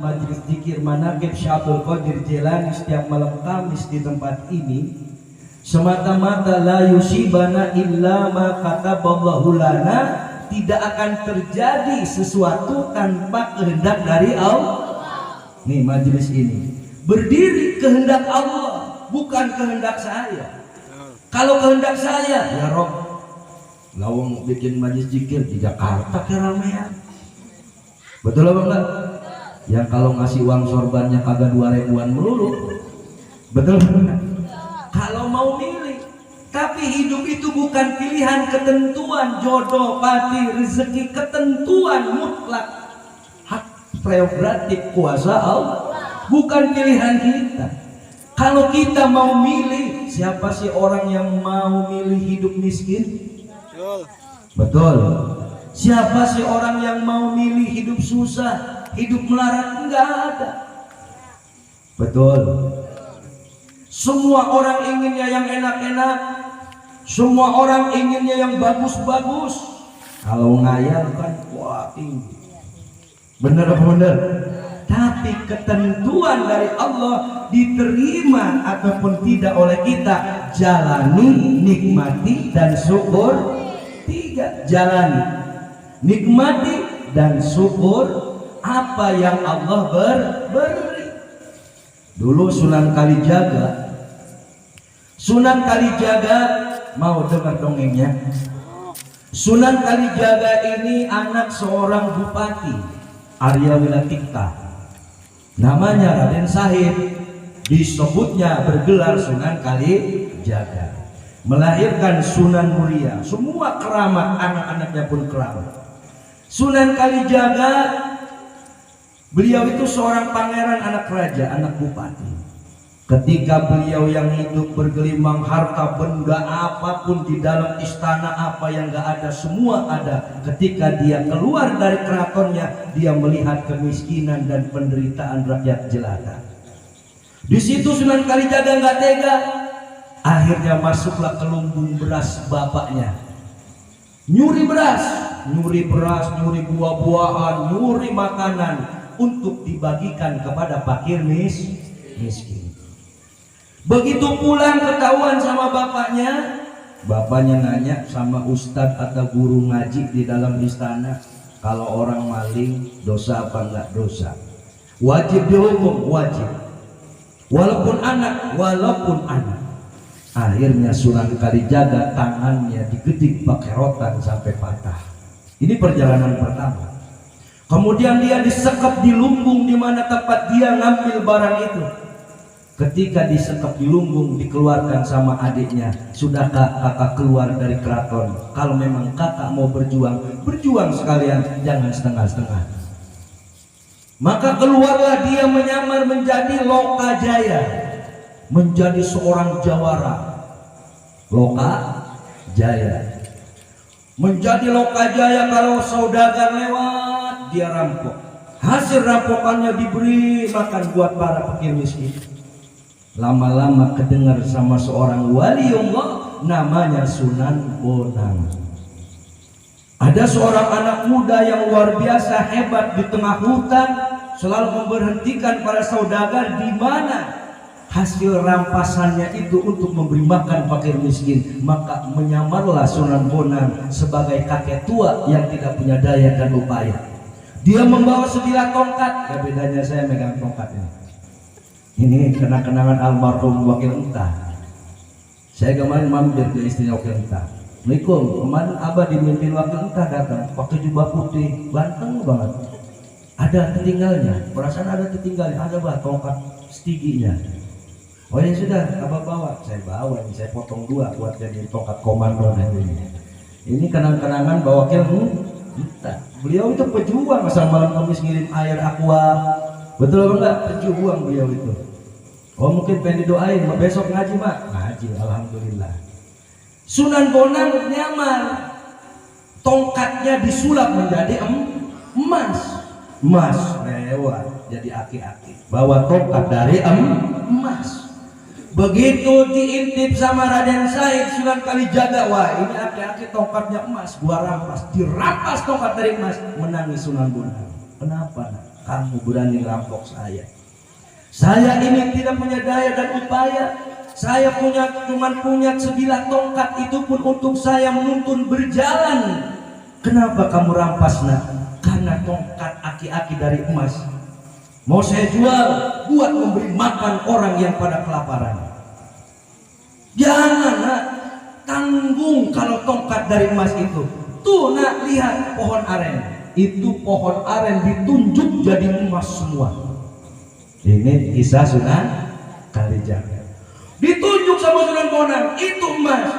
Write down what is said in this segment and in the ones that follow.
majelis zikir manaqib Syekh Abdul Qadir Jilani setiap malam Kamis di tempat ini semata-mata la yusibana illa ma kataballahu lana, tidak akan terjadi sesuatu tanpa kehendak dari Allah. Nih majelis ini berdiri kehendak Allah, bukan kehendak saya. Kalau kehendak saya, ya Rob, lawang bikin majelis zikir di Jakarta keramaian. Betul apa enggak? Yang kalau ngasih uang sorbannya kagak 2 ribuan melulu. Betul enggak? Kalau mau milih. Tapi hidup itu bukan pilihan, ketentuan jodoh, pati, rezeki, ketentuan mutlak, hak prerogatif kuasa Allah, bukan pilihan kita. Kalau kita mau milih, siapa sih orang yang mau milih hidup miskin? Betul. Siapa sih orang yang mau milih hidup susah, hidup melarat? Enggak ada. Betul. Semua orang inginnya yang enak-enak, semua orang inginnya yang bagus-bagus. Kalau ngayal kan wah tinggi. Bener apa bener? Tapi ketentuan dari Allah diterima ataupun tidak oleh kita, jalani, nikmati dan syukur. 3, jalani, nikmati dan syukur apa yang Allah beri. Dulu Sunan Kalijaga mau dengar dongengnya? Sunan Kalijaga ini anak seorang bupati Arya Wilatikta, namanya Raden Sahid, disebutnya bergelar Sunan Kalijaga, melahirkan Sunan Muria, semua keramat, anak-anaknya pun keramat. Sunan Kalijaga, beliau itu seorang pangeran, anak raja, anak bupati. Ketika beliau yang hidup bergelimang harta benda apapun di dalam istana, apa yang gak ada semua ada. Ketika dia keluar dari keratonnya, dia melihat kemiskinan dan penderitaan rakyat jelata. Di situ Sunan Kalijaga gak tega, akhirnya masuklah ke lumbung beras bapaknya, nyuri beras, nyuri buah-buahan, nyuri makanan untuk dibagikan kepada fakir miskin. Begitu pulang ketahuan sama bapaknya nanya sama ustadz atau guru ngaji di dalam istana, kalau orang maling dosa apa enggak dosa? Wajib dihukum, wajib. Walaupun anak. Akhirnya Sunan Kalijaga tangannya digedik pakai rotan sampai patah. Ini perjalanan pertama. Kemudian dia disekap di lumbung di mana tempat dia ngambil barang itu. Ketika disekap di lumbung, dikeluarkan sama adiknya, sudahkah kakak keluar dari keraton? Kalau memang kakak mau berjuang sekalian, jangan setengah-setengah. Maka keluarlah dia menyamar menjadi Lokajaya, menjadi seorang jawara. Lokajaya, menjadi Lokajaya, kalau saudagar lewat dia rampok, hasil rampokannya diberi makan buat para fakir miskin. Lama-lama kedengar sama seorang waliullah namanya Sunan Bonang. Ada seorang anak muda yang luar biasa hebat di tengah hutan, selalu memberhentikan para saudagar di mana hasil rampasannya itu untuk memberi makan fakir miskin. Maka menyamarlah Sunan Bonang sebagai kakek tua yang tidak punya daya dan upaya. Dia membawa sebilah tongkat. Ya bedanya saya megang tongkat ini. Ini kenang-kenangan almarhum Wakil Entah. Saya kemarin mampir ke istrinya Wakil Entah. Assalamualaikum, kemarin abah dimimpin Wakil Entah datang pakai jubah putih, ganteng banget. Ada tertinggalnya, perasaan ada tertinggalnya, ada bah tongkat stiginya. Oh ya sudah, abah bawa. Saya bawa, saya potong 2 buat jadi tongkat komando ini. Ini kenang-kenangan bahwa Wakil Entah. Beliau itu pejuang, asal malam Kamis ngirim air aqua. Betul apa enggak? Pejuang beliau itu. Oh mungkin pengen didoain, besok ngaji mak? Ngaji, alhamdulillah. Sunan Bonang nyamar, tongkatnya disulap menjadi emas, lewat jadi aki-aki, bawa tongkat dari emas. Begitu diintip sama Raden Said, Sunan Kalijaga, wah ini aki-aki tongkatnya emas, gua rampas. Dirampas tongkat dari emas, menangis Sunan Bonang. Kenapa? kamu berani rampok saya? Saya ini tidak punya daya dan upaya. Saya cuman punya sebilah tongkat, itu pun untuk saya menuntun berjalan. Kenapa kamu rampas nak? Karena tongkat aki-aki dari emas mau saya jual buat memberi makan orang yang pada kelaparan. Jangan nak, tanggung kalau tongkat dari emas itu. Tuh nak, lihat pohon aren. Itu pohon aren ditunjuk jadi emas semua. Ini kisah Sunan Kalijaga. Ditunjuk sama Sunan Bonang, itu emas.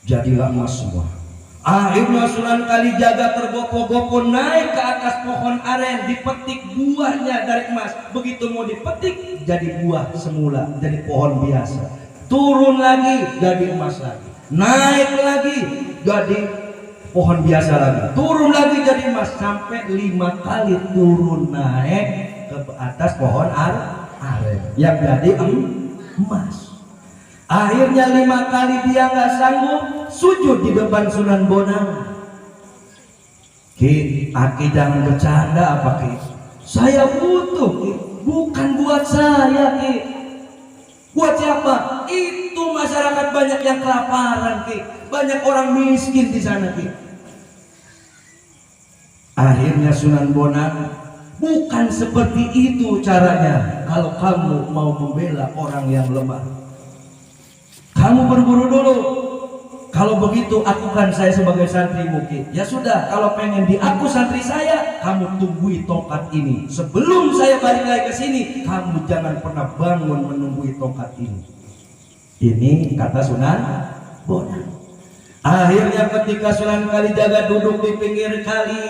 Jadilah emas semua. Akhirnya Sunan Kalijaga tergopoh-gopoh naik ke atas pohon aren, dipetik buahnya dari emas. Begitu mau dipetik, jadi buah semula, jadi pohon biasa. Turun lagi, jadi emas lagi. Naik lagi, jadi pohon biasa lagi. Turun lagi, jadi emas. Sampai 5 kali turun naik ke atas pohon aren yang jadi emas. Akhirnya 5 kali dia nggak sanggup, sujud di depan Sunan Bonang. Ki, aki jangan bercanda apa Ki? Saya butuh Ki, bukan buat saya Ki. Buat siapa? Itu masyarakat banyak yang kelaparan Ki, banyak orang miskin di sana Ki. Akhirnya Sunan Bonang, bukan seperti itu caranya. Kalau kamu mau membela orang yang lemah, kamu berburu dulu. Kalau begitu akukan saya sebagai santri mungkin. Ya sudah, kalau pengen diaku santri saya, kamu tunggui tongkat ini. Sebelum saya balik lagi ke sini, kamu jangan pernah bangun menunggui tongkat ini. Ini kata Sunan Bonang. Akhirnya ketika Sunan Kalijaga duduk di pinggir kali,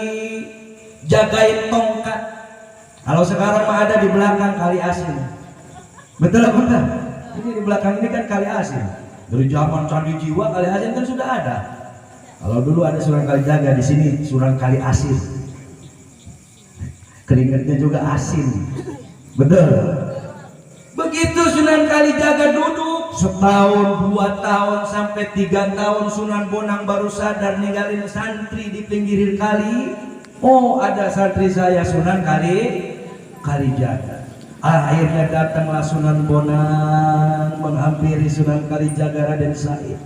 jagain tongkat. Kalau sekarang mah ada di belakang kali asin. Betul apa enggak? Ini di belakang ini kan kali asin. Dari zaman Candi Jiwa kali asin kan sudah ada. Kalau dulu ada Sunan Kalijaga, di sini Sunan Kali Asin. Keringatnya juga asin. Betul. Begitu Sunan Kalijaga duduk setahun, 2 tahun, sampai 3 tahun, Sunan Bonang baru sadar ninggalin santri di pinggir kali. Oh, ada santri saya Sunan Kalijaga. Akhirnya datanglah Sunan Bonang menghampiri Sunan Kalijaga Raden Said.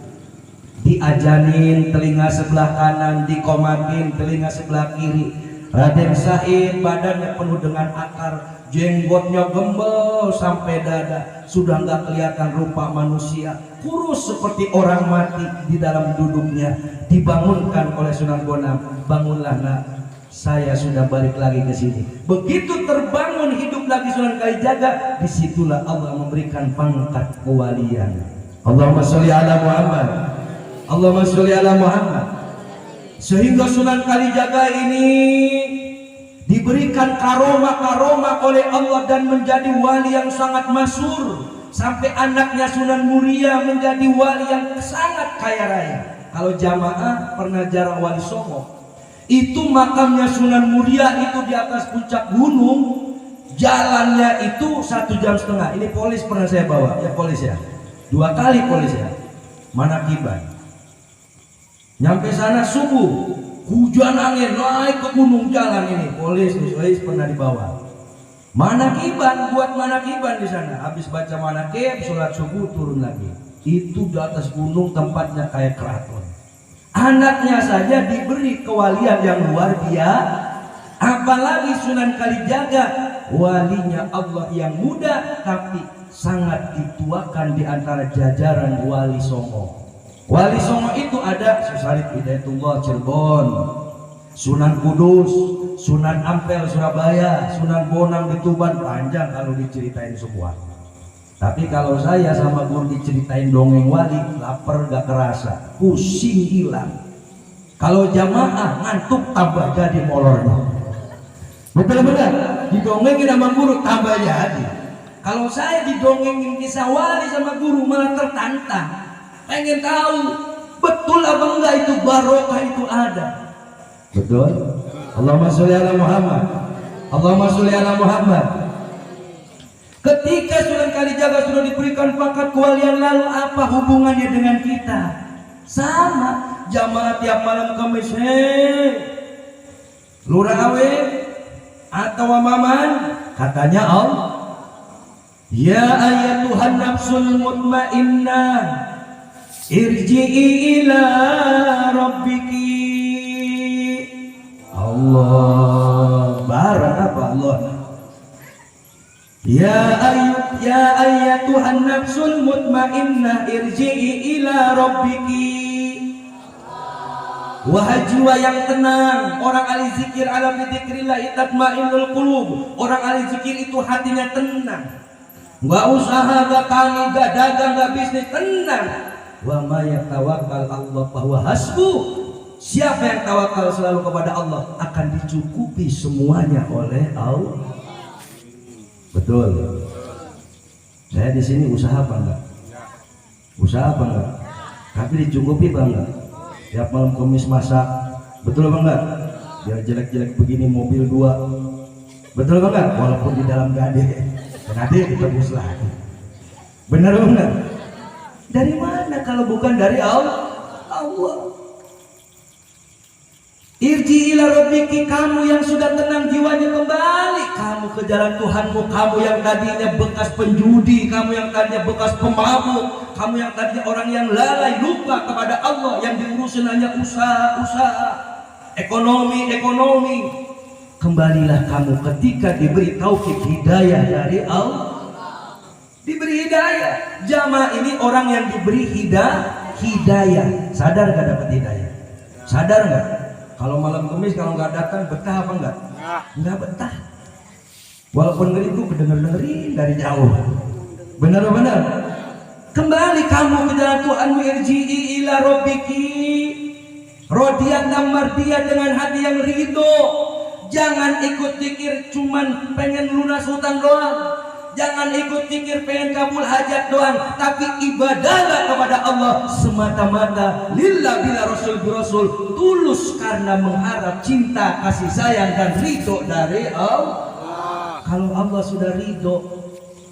Diajanin telinga sebelah kanan, dikomatin telinga sebelah kiri. Raden Said badannya penuh dengan akar, jenggotnya gembel sampai dada, sudah nggak kelihatan rupa manusia, kurus seperti orang mati di dalam duduknya. Dibangunkan oleh Sunan Bonang, bangunlah nak, saya sudah balik lagi ke sini. Begitu terbangun hidup lagi Sunan Kalijaga, disitulah Allah memberikan pangkat kewalian. Allahumma sholli ala Muhammad. Allahumma sholli ala Muhammad. Sehingga Sunan Kalijaga ini diberikan karomah oleh Allah dan menjadi wali yang sangat masyhur. Sampai anaknya Sunan Muria menjadi wali yang sangat kaya raya. Kalau jamaah pernah jarang Wali Songo, itu makamnya Sunan Muria itu di atas puncak gunung, jalannya itu 1,5 jam. Ini polis pernah saya bawa, ya polis ya, 2 kali polis ya, Manakiban. Nyampe sana subuh, hujan angin naik ke gunung, jalan ini polis pernah dibawa. Manakiban, buat manakiban di sana. Habis baca manakib, sholat subuh turun lagi. Itu di atas gunung, tempatnya kayak keraton. Anaknya saja diberi kewalian yang luar biasa, apalagi Sunan Kalijaga, walinya Allah yang muda tapi sangat dituakan di antara jajaran Wali Songo. Wali Songo itu ada Susarit Hidayatullah Cirebon, Sunan Kudus, Sunan Ampel Surabaya, Sunan Bonang di Tuban. Panjang kalau diceritain semua. Tapi kalau saya sama guru diceritain dongeng wali, lapar gak kerasa, pusing hilang. Kalau jamaah ngantuk tambah jadi molornya. Betul-betul didongengin sama guru tambah jadi. Kalau saya didongengin kisah wali sama guru malah tertantang, pengen tahu betul apa enggak itu barokah itu ada. Betul? Allahumma sholli ala Muhammad. Allahumma sholli ala Muhammad. Ketika Sunan Kalijaga sudah diberikan pangkat kewalian, lalu apa hubungannya dengan kita? Sama, jamaah tiap malam Kamis, Lurah Awe, atau maman? Katanya Allah, ya ayyatuhan nafsul mutmainnah irji'i ila rabbiki. Allah barang apa Allah? Ya ayyatuhan nafsul mutmainnah irji'i ila rabbiki. Wahai jiwa yang tenang, orang ahli zikir ala bi dzikrillah tatmainnul qulub. Orang ahli zikir itu hatinya tenang. Enggak usaha, enggak tani, enggak dagang, enggak bisnis, tenang. Wa may yatawakkal Allah fahuwa hasbuh. Siapa yang tawakal selalu kepada Allah akan dicukupi semuanya oleh Allah. Betul. Saya di sini usaha apa enggak? Usaha apa enggak? Tapi dicukupi apa enggak? Tiap malam Kamis masak, betul apa enggak? Biar jelek-jelek begini mobil 2, betul apa enggak? Walaupun di dalam gade, gade ditebus lagi. Benar apa enggak? Dari mana kalau bukan dari Allah? Irji ila rabbiki, kamu yang sudah tenang jiwanya kembali kamu ke jalan Tuhanmu. Kamu yang tadinya bekas penjudi, kamu yang tadinya bekas pemabuk, kamu yang tadinya orang yang lalai lupa kepada Allah, yang diurusin hanya usaha, ekonomi. Kembalilah kamu ketika diberi taufik hidayah dari Allah. Diberi hidayah. Jamaah ini orang yang diberi hidayah. Sadar gak dapat hidayah? Sadar gak? Kalau malam Kamis kalau nggak datang betah apa enggak? Nggak betah. Walaupun itu kedenger-dengerin dari jauh. Benar. Kembali kamu ke jalan Tuhanmu. Irji'i ila rabbiki radiyatan mardiyah, dengan hati yang ridho. Jangan ikut pikir cuman pengen lunas hutang doang. Jangan ikut pikir pengen kabul hajat doang, tapi ibadahlah kepada Allah semata-mata lillah bila rasul birasul, tulus karena mengharap cinta, kasih sayang dan ridho dari Allah. Kalau Allah sudah ridho,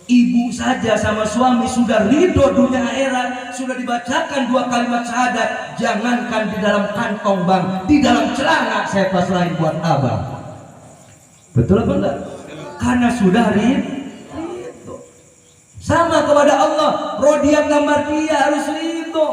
ibu saja sama suami sudah ridho dunia akhirat, sudah dibacakan 2 kalimat syahadat, jangankan di dalam kantong bang, di dalam celana saya pasrahin buat abang. Betul apa enggak? Karena sudah ridho. Sama kepada Allah, rodiyatan mardiyah, harus ridho.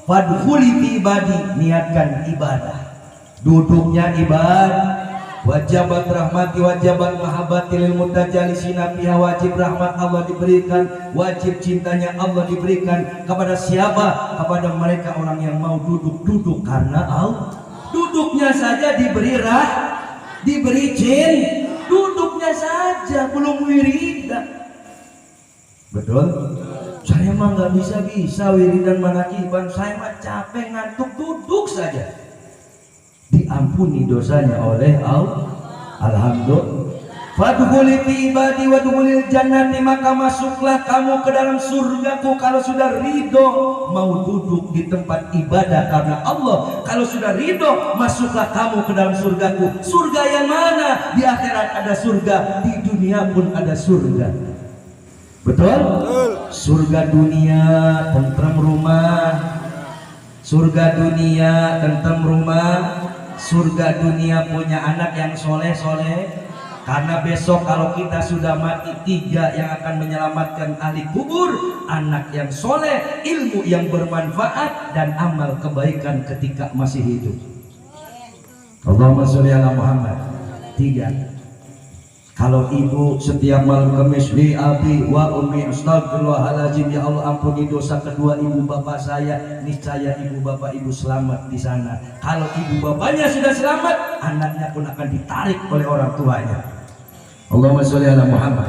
Fadkhuli fi ibadi, niatkan ibadah. Duduknya ibadah. Wajabat rahmati, wajabat mahabbati lil mutajalisina fiha, wajib rahmat Allah diberikan, wajib cintanya Allah diberikan kepada siapa? Kepada mereka orang yang mau duduk karena Allah. Duduknya saja diberi diberi jin, duduknya saja belum wiridan. Betul? Saya mah nggak bisa wiridan manakiban, saya mah capek ngantuk, duduk saja. Diampuni dosanya oleh Allah. Alhamdulillah. Fadkhuli fi ibadi wadkhulil jannati, maka masuklah kamu ke dalam surgaku. Kalau sudah ridho mau duduk di tempat ibadah karena Allah, kalau sudah ridho masuklah kamu ke dalam surgaku. Surga yang mana? Di akhirat ada surga, di dunia pun ada surga. Betul? Surga dunia tentrem rumah, surga dunia tentrem rumah, surga dunia punya anak yang soleh. Karena besok kalau kita sudah mati, 3 yang akan menyelamatkan ahli kubur: anak yang soleh, ilmu yang bermanfaat, dan amal kebaikan ketika masih hidup. Allahumma sholli ala Muhammad. 3. Kalau ibu setiap malam Kamis, li abi wa ummi astagfirullahaladzim, ya Allah ampuni dosa kedua ibu bapak saya, niscaya ibu bapak ibu selamat di sana. Kalau ibu bapaknya sudah selamat, anaknya pun akan ditarik oleh orang tuanya. Allahumma sholli ala Muhammad.